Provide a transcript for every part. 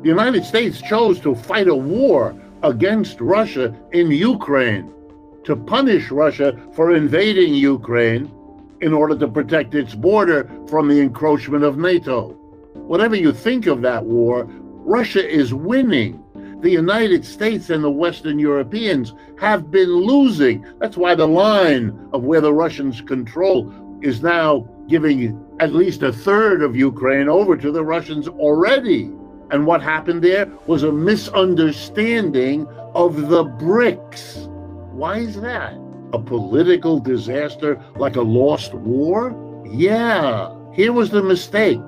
The United States chose to fight a war against Russia in Ukraine, to punish Russia for invading Ukraine in order to protect its border from the encroachment of NATO. Whatever you think of that war, Russia is winning. The United States and the Western Europeans have been losing. That's why the line of where the Russians control is now giving at least a third of Ukraine over to the Russians already. And what happened there was a misunderstanding of the BRICS. Why is that? A political disaster like a lost war? Yeah, here was the mistake.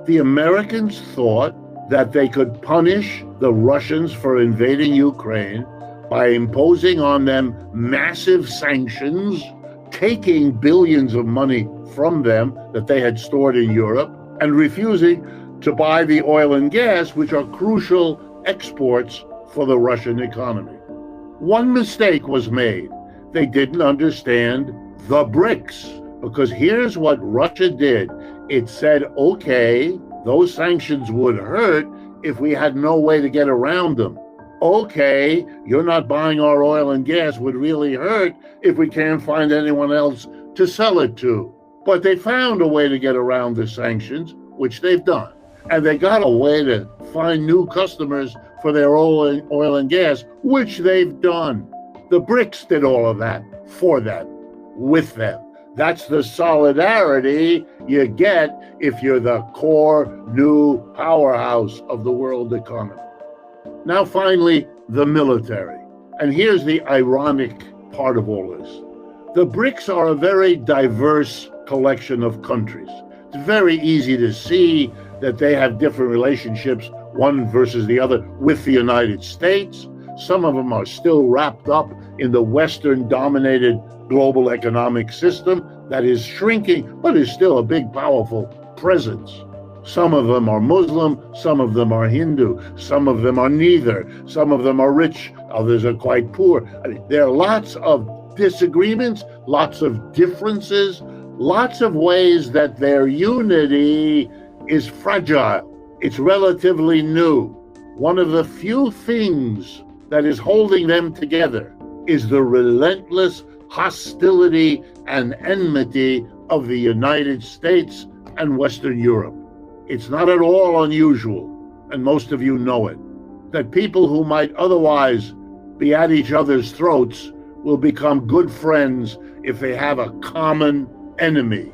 The Americans thought that they could punish the Russians for invading Ukraine by imposing on them massive sanctions, taking billions of money from them that they had stored in Europe, and refusing to buy the oil and gas, which are crucial exports for the Russian economy. One mistake was made. They didn't understand the BRICS, because here's what Russia did. It said, okay, those sanctions would hurt if we had no way to get around them. Okay, you're not buying our oil and gas would really hurt if we can't find anyone else to sell it to. But they found a way to get around the sanctions, which they've done. And they got a way to find new customers for their oil and gas, which they've done. The BRICS did all of that for them, with them. That's the solidarity you get if you're the core new powerhouse of the world economy. Now, finally, the military. And here's the ironic part of all this. The BRICS are a very diverse collection of countries. It's very easy to see that they have different relationships, one versus the other, with the United States. Some of them are still wrapped up in the Western-dominated global economic system that is shrinking, but is still a big, powerful presence. Some of them are Muslim, some of them are Hindu, some of them are neither, some of them are rich, others are quite poor. I mean, there are lots of disagreements, lots of differences, lots of ways that their unity is fragile. It's relatively new. One of the few things that is holding them together is the relentless hostility and enmity of the United States and Western Europe. It's not at all unusual, and most of you know it, that people who might otherwise be at each other's throats will become good friends if they have a common enemy.